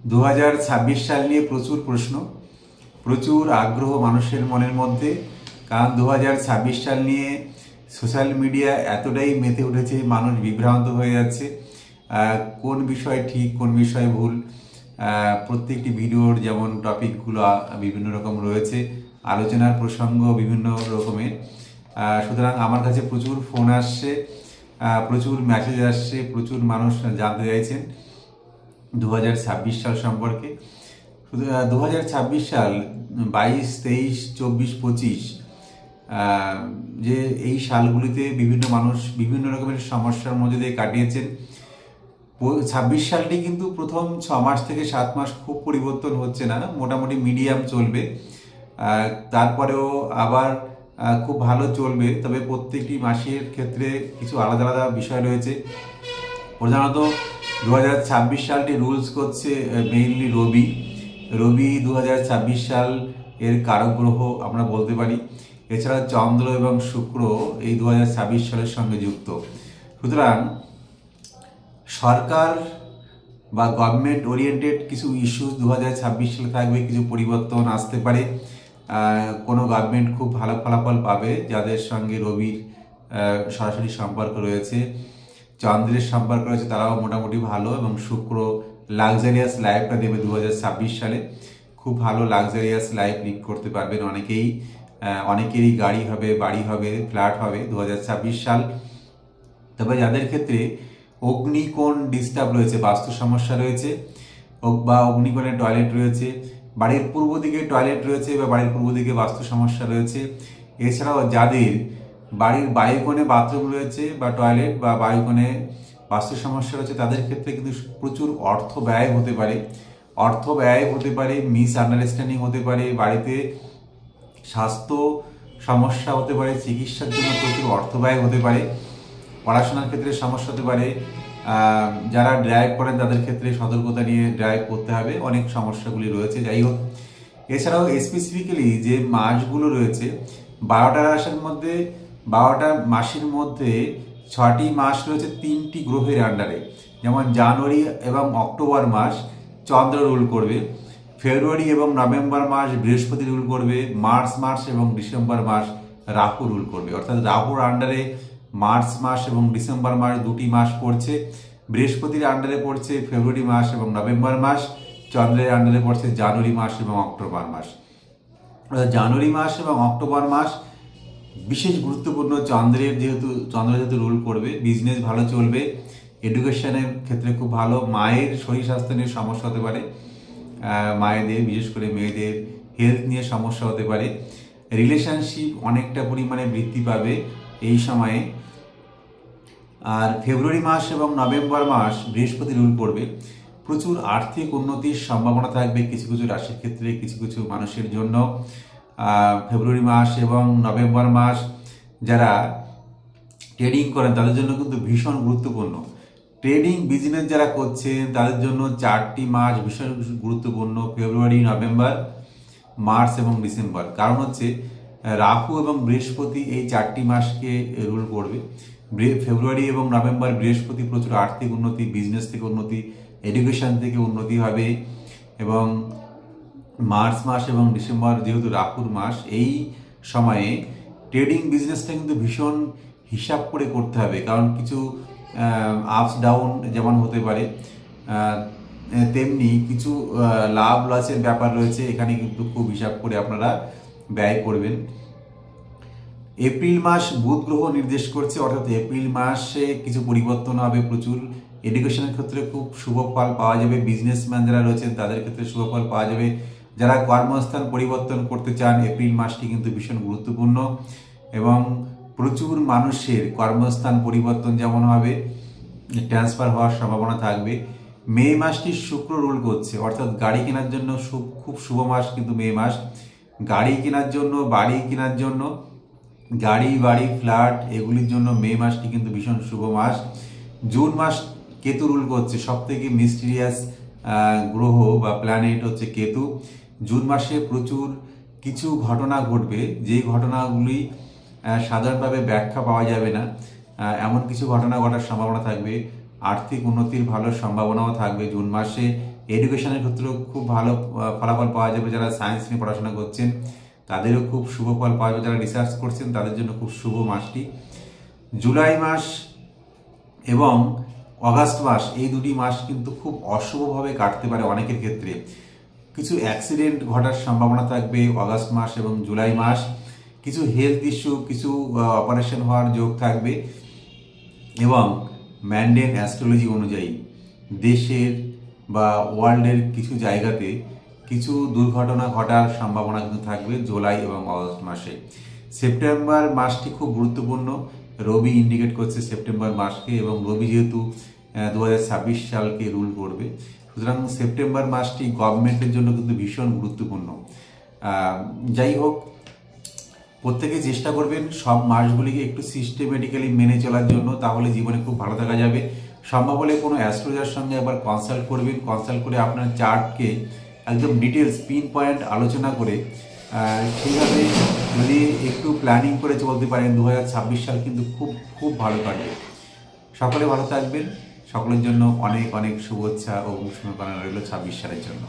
2026 সাল নিয়ে প্রচুর প্রশ্ন, প্রচুর আগ্রহ মানুষের মনের মধ্যে। কারণ 2026 সাল নিয়ে সোশ্যাল মিডিয়া এতটাই মেতে উঠেছে, মানুষ বিভ্রান্ত হয়ে যাচ্ছে। কোন বিষয় ঠিক, কোন বিষয় ভুল, প্রত্যেকটি ভিডিওর যেমন টপিকগুলো বিভিন্ন রকম রয়েছে, আলোচনার প্রসঙ্গ বিভিন্ন রকমের। সুতরাং আমার কাছে প্রচুর ফোন আসছে, প্রচুর মেসেজ আসছে, প্রচুর মানুষ জানতে চাইছেন 2026 সাল সম্পর্কে। 2026 সাল 22, 23, 24, 25 যে এই সালগুলিতে বিভিন্ন মানুষ বিভিন্ন রকমের সমস্যার মধ্যে দিয়ে কাটিয়েছেন। 26 সালটি কিন্তু প্রথম 6 মাস থেকে 7 মাস খুব পরিবর্তন হচ্ছে না, মোটামুটি মিডিয়াম চলবে। তারপরেও আবার খুব ভালো চলবে, তবে প্রত্যেকটি মাসের ক্ষেত্রে কিছু আলাদা আলাদা বিষয় রয়েছে। প্রধানত 2026 সালটি রুলস করছে মেইনলি রবি। 2026 সাল এর কারক গ্রহ আমরা বলতে পারি। এছাড়া চন্দ্র এবং শুক্র এই 2026 সালের সঙ্গে যুক্ত। সুতরাং সরকার বা গভর্নমেন্ট ওরিয়েন্টেড কিছু ইস্যুস 2026 সালে থাকবে, কিছু পরিবর্তন আসতে পারে। কোনো গভর্নমেন্ট খুব ভালো ফলাফল পাবে যাদের সঙ্গে রবির সরাসরি সম্পর্ক রয়েছে, চন্দ্রের সম্পর্ক রয়েছে, তারাও মোটামুটি ভালো। এবং শুক্র লাক্সারিয়াস লাইফটা দেবে 2026 সালে, খুব ভালো লাক্সারিয়াস লাইফ লিড করতে পারবেন অনেকেই। অনেকেরই গাড়ি হবে, বাড়ি হবে, ফ্ল্যাট হবে 2026 সাল। তবে যাদের ক্ষেত্রে অগ্নিকোণ ডিস্টার্ব রয়েছে, বাস্তু সমস্যা রয়েছে, বা অগ্নিকোণে টয়লেট রয়েছে, বাড়ির পূর্ব দিকে টয়লেট রয়েছে বা বাড়ির পূর্ব দিকে বাস্তু সমস্যা রয়েছে, এছাড়াও যাদের বাড়ির বায়ুকোণে বাথরুম রয়েছে বা টয়লেট বা বায়ুকোণে বাস্তু সমস্যা রয়েছে, তাদের ক্ষেত্রে কিন্তু প্রচুর অর্থ ব্যয় হতে পারে। অর্থ ব্যয় হতে পারে, মিস আন্ডারস্ট্যান্ডিং হতে পারে, বাড়িতে স্বাস্থ্য সমস্যা হতে পারে, চিকিৎসার জন্য প্রচুর অর্থ ব্যয় হতে পারে, পড়াশোনার ক্ষেত্রে সমস্যা হতে পারে। যারা ড্রাইভ করেন তাদের ক্ষেত্রে সতর্কতা নিয়ে ড্রাইভ করতে হবে, অনেক সমস্যাগুলি রয়েছে। যাই হোক, এছাড়াও স্পেসিফিক্যালি যে মাসগুলো রয়েছে 12টা রাশির মধ্যে, 12টা মাসের মধ্যে 6টি মাস রয়েছে 3টি গ্রহের আন্ডারে। যেমন জানুয়ারি এবং অক্টোবর মাস চন্দ্র রুল করবে, ফেব্রুয়ারি এবং নভেম্বর মাস বৃহস্পতি রুল করবে, মার্চ মাস এবং ডিসেম্বর মাস রাহু রুল করবে। অর্থাৎ রাহুর আন্ডারে মার্চ মাস এবং ডিসেম্বর মাস দুটি মাস পড়ছে, বৃহস্পতির আন্ডারে পড়ছে ফেব্রুয়ারি মাস এবং নভেম্বর মাস, চন্দ্রের আন্ডারে পড়ছে জানুয়ারি মাস এবং অক্টোবর মাস। জানুয়ারি মাস এবং অক্টোবর মাস বিশেষ গুরুত্বপূর্ণ। চন্দ্র যেহেতু রুল করবে, বিজনেস ভালো চলবে, এডুকেশনের ক্ষেত্রে খুব ভালো। মায়ের শরীর স্বাস্থ্য নিয়ে সমস্যা হতে পারে, মায়েদের বিশেষ করে মেয়েদের হেলথ নিয়ে সমস্যা হতে পারে। রিলেশনশিপ অনেকটা পরিমাণে বৃদ্ধি পাবে এই সময়ে। আর ফেব্রুয়ারি মাস এবং নভেম্বর মাস বৃহস্পতি রুল করবে, প্রচুর আর্থিক উন্নতির সম্ভাবনা থাকবে কিছু কিছু রাশির ক্ষেত্রে, কিছু কিছু মানুষের জন্য। ফেব্রুয়ারি মাস এবং নভেম্বর মাস যারা ট্রেডিং করেন তাদের জন্য কিন্তু ভীষণ গুরুত্বপূর্ণ। ট্রেডিং বিজনেস যারা করছেন তাদের জন্য 4টি মাস ভীষণ গুরুত্বপূর্ণ, ফেব্রুয়ারি, নভেম্বর, মার্চ এবং ডিসেম্বর। কারণ হচ্ছে রাহু এবং বৃহস্পতি এই 4টি মাসকে রুল করবে। ফেব্রুয়ারি এবং নভেম্বর বৃহস্পতি প্রচুর আর্থিক উন্নতি, বিজনেস থেকে উন্নতি, এডুকেশন থেকে উন্নতি হবে। এবং মার্চ মাস এবং ডিসেম্বর যেহেতু রাহুর মাস, এই সময়ে ট্রেডিং বিজনেসটা কিন্তু ভীষণ হিসাব করে করতে হবে। কারণ কিছু আপস ডাউন যেমন হতে পারে, তেমনি কিছু লাভ লসের ব্যাপার রয়েছে, এখানে কিন্তু খুব হিসাব করে আপনারা ব্যয় করবেন। এপ্রিল মাস বুধ গ্রহ নির্দেশ করছে, অর্থাৎ এপ্রিল মাসে কিছু পরিবর্তন হবে প্রচুর। এডুকেশনের ক্ষেত্রে খুব শুভ ফল পাওয়া যাবে, বিজনেসম্যান যারা রয়েছেন তাদের ক্ষেত্রে শুভ ফল পাওয়া যাবে। যারা কর্মস্থান পরিবর্তন করতে চান, এপ্রিল মাসটি কিন্তু ভীষণ গুরুত্বপূর্ণ। এবং প্রচুর মানুষের কর্মস্থান পরিবর্তন যেমন হবে, ট্রান্সফার হওয়ার সম্ভাবনা থাকবে। মে মাসটি শুক্র রুল করছে, অর্থাৎ গাড়ি কেনার জন্য খুব শুভ মাস কিন্তু মে মাস। গাড়ি কেনার জন্য, বাড়ি কেনার জন্য, গাড়ি, বাড়ি, ফ্ল্যাট এগুলির জন্য মে মাসটি কিন্তু ভীষণ শুভ মাস। জুন মাস কেতু রুল করছে, সব থেকে মিস্টিরিয়াস গ্রহ বা প্ল্যানেট হচ্ছে কেতু। জুন মাসে প্রচুর কিছু ঘটনা ঘটবে, যেই ঘটনাগুলি সাধারণভাবে ব্যাখ্যা পাওয়া যাবে না, এমন কিছু ঘটনা ঘটার সম্ভাবনা থাকবে। আর্থিক উন্নতির ভালো সম্ভাবনাও থাকবে জুন মাসে। এডুকেশনের ক্ষেত্রেও খুব ভালো ফলাফল পাওয়া যাবে। যারা সায়েন্স নিয়ে পড়াশোনা করছেন তাদেরও খুব শুভ ফল পাওয়া যাবে। যারা রিসার্চ করছেন তাদের জন্য খুব শুভ মাসটি। জুলাই মাস এবং অগাস্ট মাস, এই দুটি মাস কিন্তু খুব অশুভভাবে কাটতে পারে অনেকের ক্ষেত্রে। কিছু অ্যাক্সিডেন্ট ঘটার সম্ভাবনা থাকবে অগাস্ট মাস এবং জুলাই মাস। কিছু হেলথ ইস্যু, কিছু অপারেশন হওয়ার যোগ থাকবে। এবং ম্যান্ডেন অ্যাস্ট্রোলজি অনুযায়ী দেশের বা ওয়ার্ল্ডের কিছু জায়গাতে কিছু দুর্ঘটনা ঘটার সম্ভাবনা কিন্তু থাকবে জুলাই এবং অগস্ট মাসে। সেপ্টেম্বর মাসটি খুব গুরুত্বপূর্ণ। রবি ইন্ডিকেট করছে সেপ্টেম্বর মাসকে, এবং রবি যেহেতু 2026 সালকে রুল করবে, সুতরাং সেপ্টেম্বর মাসটি গভর্নমেন্টের জন্য কিন্তু ভীষণ গুরুত্বপূর্ণ। যাই হোক, প্রত্যেকে চেষ্টা করবেন সব মাসগুলিকে একটু সিস্টেমেটিক্যালি মেনে চলার জন্য, তাহলে জীবনে খুব ভালো থাকা যাবে। সম্ভব হলে কোনো অ্যাস্ট্রোলজার সঙ্গে একবার কনসাল্ট করবেন। কনসাল্ট করে আপনার চার্টকে একদম ডিটেলস পিন পয়েন্ট আলোচনা করে সেইভাবে যদি একটু প্ল্যানিং করে চলতে পারেন, 2026 সাল কিন্তু খুব খুব ভালো কাটবে। সকলে ভালো থাকবেন। সকলের জন্য অনেক অনেক শুভেচ্ছা ও শুভকামনা রইল 26 সালের জন্য।